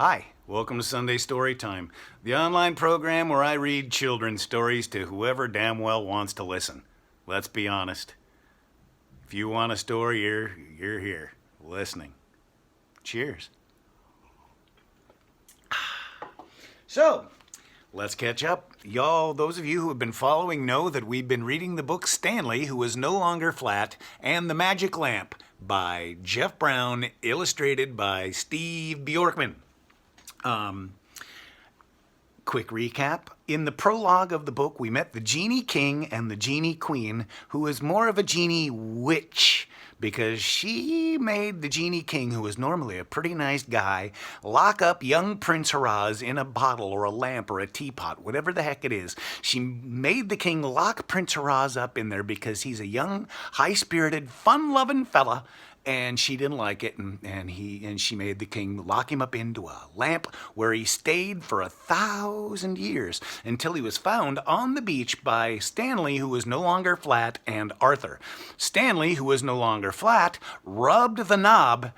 Hi, welcome to Sunday Story Time, the online program where I read children's stories to whoever damn well wants to listen. Let's be honest. If you want a story, you're here, listening. Cheers. So, let's catch up. Y'all, those of you who have been following know that we've been reading the book Stanley, Who Is No Longer Flat, and The Magic Lamp by Jeff Brown, illustrated by Steve Bjorkman. Quick recap. In the prologue of the book, we met the Genie King and the Genie Queen, who is more of a genie witch because she made the Genie King, who is normally a pretty nice guy, lock up young Prince Haraz in a bottle or a lamp or a teapot, whatever the heck it is. She made the king lock Prince Haraz up in there because he's a young, high-spirited, fun-loving fella, and she didn't like it, and she made the king lock him up into a lamp where he stayed for 1,000 years until he was found on the beach by Stanley, who was no longer flat, and Arthur. Stanley, who was no longer flat, rubbed the knob,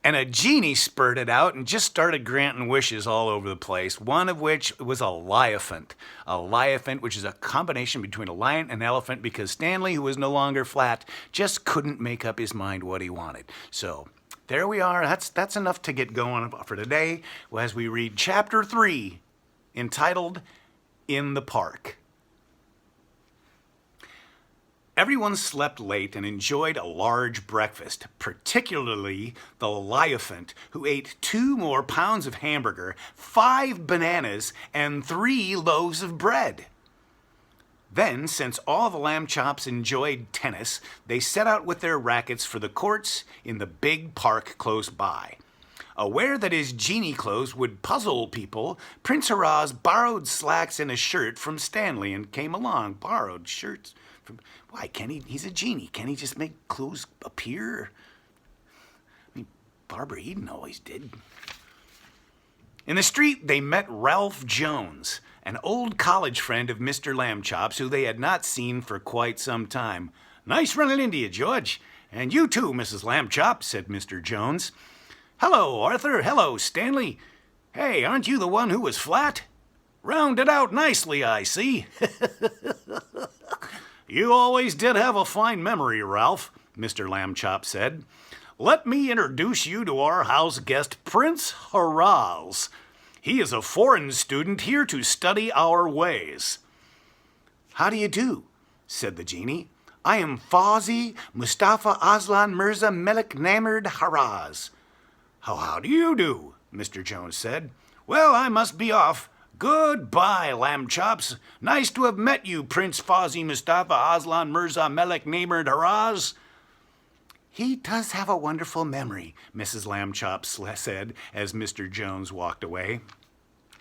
and a genie spurted out and just started granting wishes all over the place, one of which was a liaphant. A liaphant, which is a combination between a lion and elephant, because Stanley, who was no longer flat, just couldn't make up his mind what he wanted. So there we are. That's enough to get going for today as we read Chapter 3, entitled In the Park. Everyone slept late and enjoyed a large breakfast, particularly the liaphant, who ate 2 more pounds of hamburger, 5 bananas, and 3 loaves of bread. Then, since all the lamb chops enjoyed tennis, they set out with their rackets for the courts in the big park close by. Aware that his genie clothes would puzzle people, Prince Haraz borrowed slacks and a shirt from Stanley and came along. Borrowed shirts from... Why, can't he? He's a genie. Can't he just make clothes appear? I mean, Barbara Eden always did. In the street, they met Ralph Jones, an old college friend of Mr. Lambchop's who they had not seen for quite some time. "Nice running into you, George. And you too, Mrs. Lambchop," said Mr. Jones. "Hello, Arthur. Hello, Stanley. Hey, aren't you the one who was flat? Rounded out nicely, I see." "You always did have a fine memory, Ralph," Mr. Lambchop said. "Let me introduce you to our house guest, Prince Haraz. He is a foreign student here to study our ways." "How do you do?" said the genie. "I am Fawzi Mustafa Aslan Mirza Melik Namerd Haraz." How do you do?" Mr. Jones said. "Well, I must be off. Goodbye, lamb chops. Nice to have met you, Prince Fawzi Mustafa Aslan Mirza Melik Namerd Haraz." "He does have a wonderful memory," Mrs. Lambchop said as Mr. Jones walked away.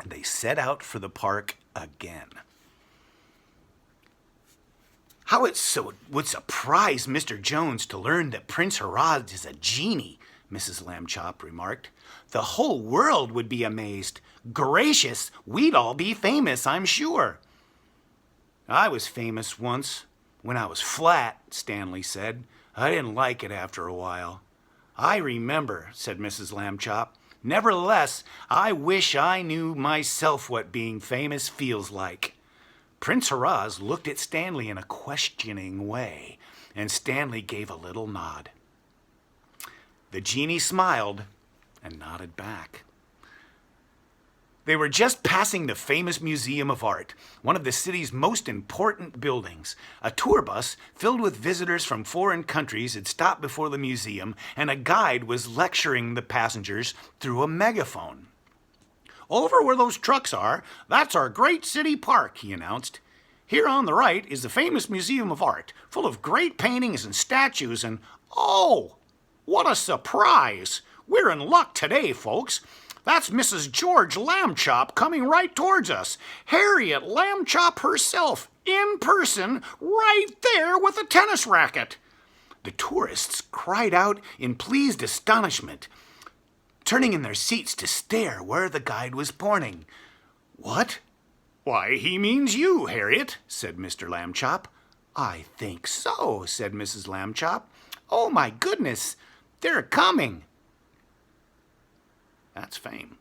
And they set out for the park again. "How it would surprise Mr. Jones to learn that Prince Haraz is a genie," Mrs. Lambchop remarked. "The whole world would be amazed. Gracious, we'd all be famous, I'm sure." "I was famous once, when I was flat," Stanley said. "I didn't like it after a while." "I remember," said Mrs. Lambchop. "Nevertheless, I wish I knew myself what being famous feels like." Prince Haraz looked at Stanley in a questioning way, and Stanley gave a little nod. The genie smiled and nodded back. They were just passing the famous Museum of Art, one of the city's most important buildings. A tour bus filled with visitors from foreign countries had stopped before the museum, and a guide was lecturing the passengers through a megaphone. "Over where those trucks are, that's our great city park," he announced. "Here on the right is the famous Museum of Art, full of great paintings and statues and... Oh, what a surprise! We're in luck today, folks. That's Mrs. George Lambchop coming right towards us. Harriet Lambchop herself, in person, right there with a tennis racket." The tourists cried out in pleased astonishment, turning in their seats to stare where the guide was pointing. "What?" "Why, he means you, Harriet," said Mr. Lambchop. "I think so," said Mrs. Lambchop. "Oh, my goodness, they're coming." That's fame.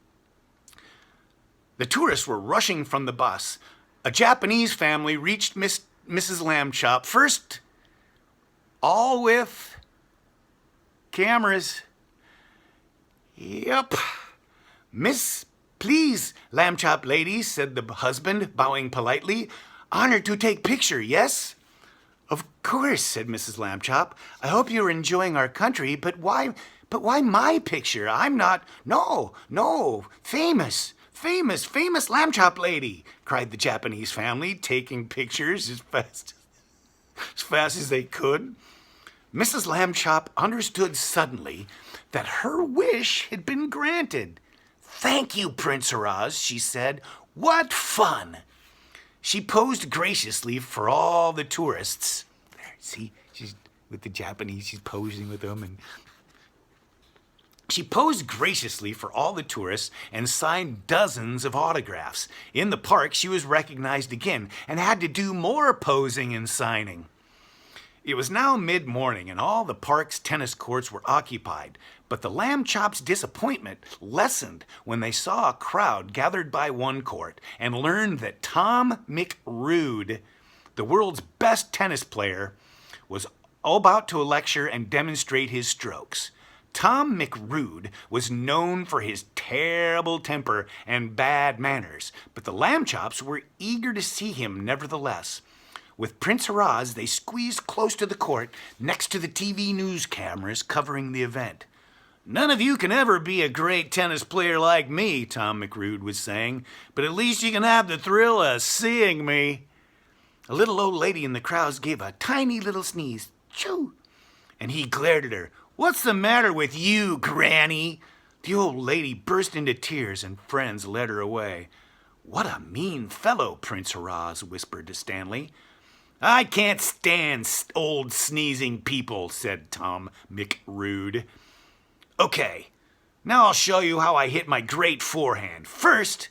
The tourists were rushing from the bus. A Japanese family reached Mrs. Lambchop first, all with cameras. Yep. Miss, please, Lambchop lady, said the husband, bowing politely. Honored to take picture, yes? Of course, said Mrs. Lambchop. I hope you're enjoying our country, but why my picture? I'm not, no, famous Lambchop lady, cried the Japanese family, taking pictures as fast as they could. Mrs. Lambchop understood suddenly that her wish had been granted. Thank you, Prince Haraz, she said. What fun! She posed graciously for all the tourists. See, she's with the Japanese, she's posing with them. And she posed graciously for all the tourists and signed dozens of autographs. In the park, she was recognized again and had to do more posing and signing. It was now mid-morning and all the park's tennis courts were occupied, but the Lambchop's disappointment lessened when they saw a crowd gathered by one court and learned that Tom McRude, the world's best tennis player, was about to lecture and demonstrate his strokes. Tom McRude was known for his terrible temper and bad manners, but the Lambchops were eager to see him nevertheless. With Prince Haraz, they squeezed close to the court next to the TV news cameras covering the event. None of you can ever be a great tennis player like me, Tom McRude was saying, but at least you can have the thrill of seeing me. A little old lady in the crowds gave a tiny little sneeze. Choo! And he glared at her. What's the matter with you, Granny? The old lady burst into tears and friends led her away. What a mean fellow, Prince Haraz whispered to Stanley. I can't stand old sneezing people, said Tom McRude. Okay, now I'll show you how I hit my great forehand. First,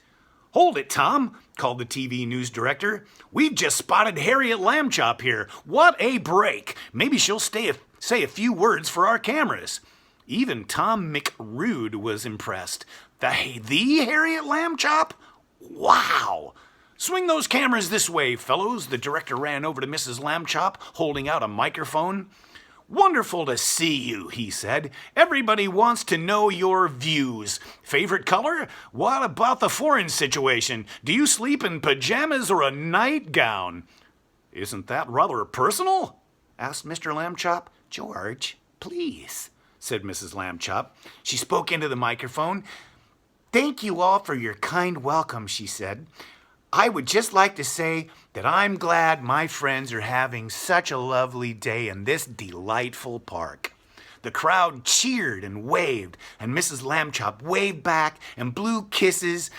hold it, Tom, called the TV news director. We've just spotted Harriet Lambchop here. What a break. Maybe she'll say a few words for our cameras. Even Tom McRude was impressed. The Harriet Lambchop? Wow! Swing those cameras this way, fellows. The director ran over to Mrs. Lambchop, holding out a microphone. Wonderful to see you, he said. Everybody wants to know your views. Favorite color? What about the foreign situation? Do you sleep in pajamas or a nightgown? Isn't that rather personal? Asked Mr. Lambchop. George, please, said Mrs. Lambchop. She spoke into the microphone. Thank you all for your kind welcome, she said. I would just like to say that I'm glad my friends are having such a lovely day in this delightful park. The crowd cheered and waved, and Mrs. Lambchop waved back and blew kisses.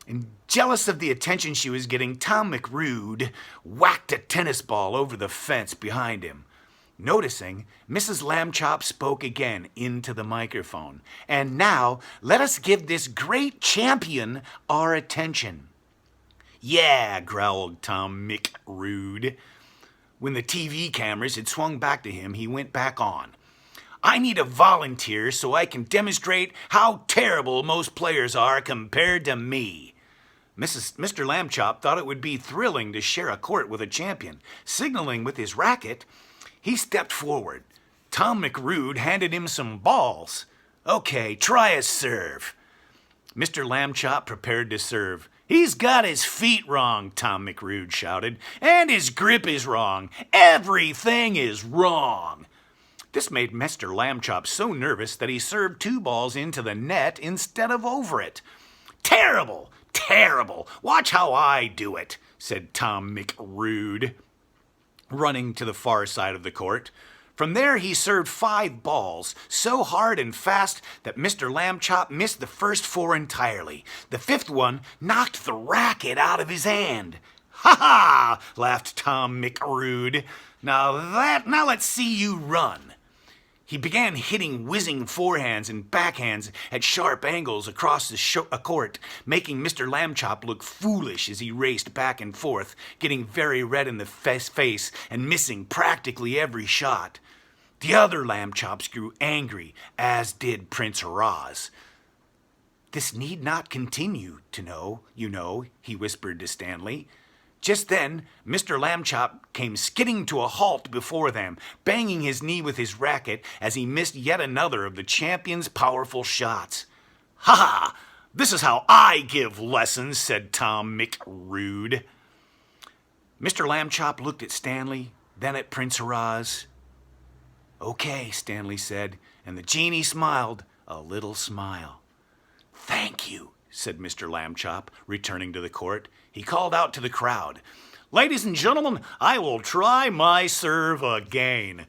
And jealous of the attention she was getting, Tom McRude whacked a tennis ball over the fence behind him. Noticing, Mrs. Lambchop spoke again into the microphone. And now, let us give this great champion our attention. Yeah, growled Tom McRude. When the TV cameras had swung back to him, he went back on. I need a volunteer so I can demonstrate how terrible most players are compared to me. Mr. Lambchop thought it would be thrilling to share a court with a champion. Signaling with his racket, he stepped forward. Tom McRude handed him some balls. Okay, try a serve. Mr. Lambchop prepared to serve. He's got his feet wrong, Tom McRude shouted, and his grip is wrong. Everything is wrong. This made Mr. Lambchop so nervous that he served 2 balls into the net instead of over it. Terrible, terrible. Watch how I do it, said Tom McRude, running to the far side of the court. From there, he served 5 balls, so hard and fast that Mr. Lambchop missed the first 4 entirely. The 5th one knocked the racket out of his hand. Ha ha! Laughed Tom McRude. Now let's see you run. He began hitting whizzing forehands and backhands at sharp angles across the court, making Mr. Lambchop look foolish as he raced back and forth, getting very red in the face and missing practically every shot. The other Lambchops grew angry, as did Prince Haraz. This need not continue you know, he whispered to Stanley. Just then, Mr. Lambchop came skidding to a halt before them, banging his knee with his racket as he missed yet another of the champion's powerful shots. "Ha ha! This is how I give lessons," said Tom McRude. Mr. Lambchop looked at Stanley, then at Prince Haraz. "Okay," Stanley said, and the genie smiled a little smile. "Thank you," said Mr. Lambchop, returning to the court. He called out to the crowd, "Ladies and gentlemen, I will try my serve again."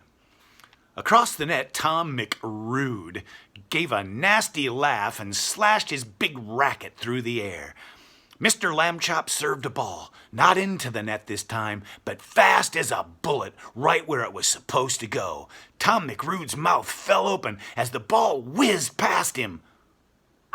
Across the net, Tom McRude gave a nasty laugh and slashed his big racket through the air. Mr. Lambchop served a ball, not into the net this time, but fast as a bullet, right where it was supposed to go. Tom McRude's mouth fell open as the ball whizzed past him.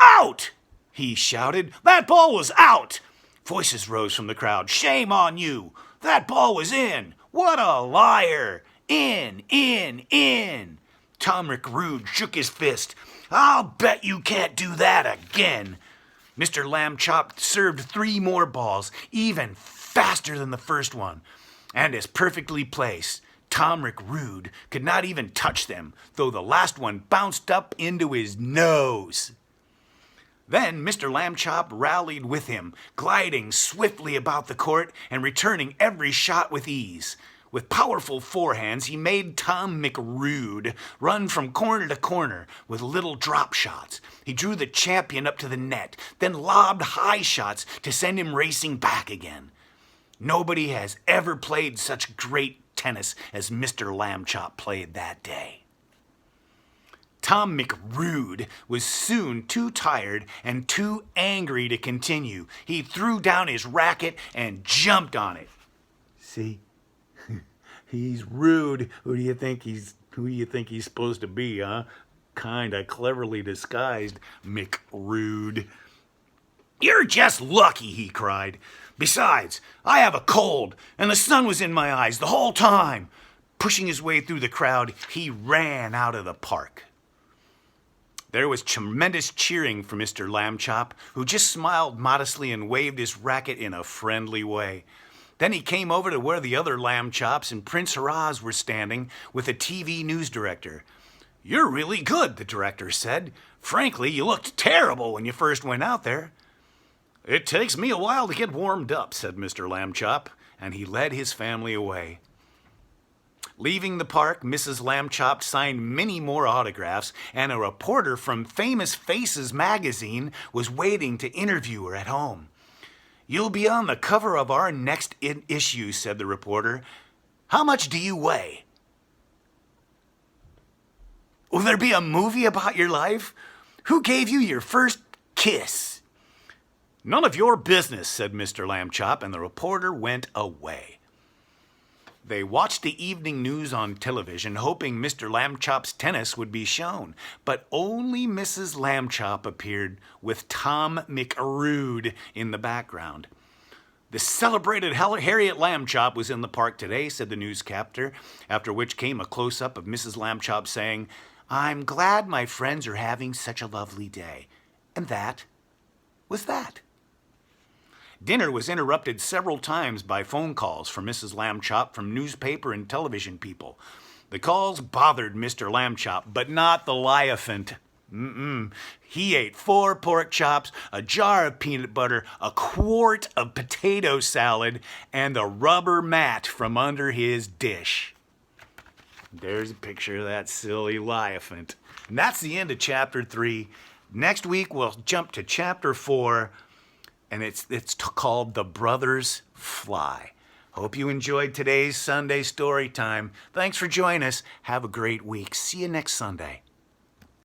"Out!" he shouted. "That ball was out!" Voices rose from the crowd. "Shame on you! That ball was in! What a liar! In, in, in!" Tom McRude shook his fist. "I'll bet you can't do that again." Mr. Lambchop served 3 more balls, even faster than the first one, and as perfectly placed. Tom McRude could not even touch them, though the last one bounced up into his nose. Then Mr. Lambchop rallied with him, gliding swiftly about the court and returning every shot with ease. With powerful forehands, he made Tom McRude run from corner to corner with little drop shots. He drew the champion up to the net, then lobbed high shots to send him racing back again. Nobody has ever played such great tennis as Mr. Lambchop played that day. Tom McRude was soon too tired and too angry to continue. He threw down his racket and jumped on it. "See? He's rude. Who do you think he's supposed to be, huh? Kinda cleverly disguised, McRude." "You're just lucky," he cried. "Besides, I have a cold, and the sun was in my eyes the whole time." Pushing his way through the crowd, he ran out of the park. There was tremendous cheering for Mr. Lambchop, who just smiled modestly and waved his racket in a friendly way. Then he came over to where the other Lambchops and Prince Haraz were standing with the TV news director. "You're really good," the director said. "Frankly, you looked terrible when you first went out there." "It takes me a while to get warmed up," said Mr. Lambchop, and he led his family away. Leaving the park, Mrs. Lambchop signed many more autographs, and a reporter from Famous Faces magazine was waiting to interview her at home. "You'll be on the cover of our next issue," said the reporter. "How much do you weigh?" "Will there be a movie about your life? Who gave you your first kiss?" "None of your business," said Mr. Lambchop, and the reporter went away. They watched the evening news on television, hoping Mr. Lambchop's tennis would be shown, but only Mrs. Lambchop appeared with Tom McRude in the background. "The celebrated Harriet Lambchop was in the park today," said the newscaster, after which came a close-up of Mrs. Lambchop saying, "I'm glad my friends are having such a lovely day." And that was that. Dinner was interrupted several times by phone calls from Mrs. Lambchop from newspaper and television people. The calls bothered Mr. Lambchop, but not the Liaphant. He ate 4 pork chops, a jar of peanut butter, a quart of potato salad, and the rubber mat from under his dish. There's a picture of that silly Liaphant. And that's the end of Chapter 3. Next week, we'll jump to Chapter 4, and it's called The Brothers Fly. Hope you enjoyed today's Sunday story time. Thanks for joining us. Have a great week. See you next Sunday.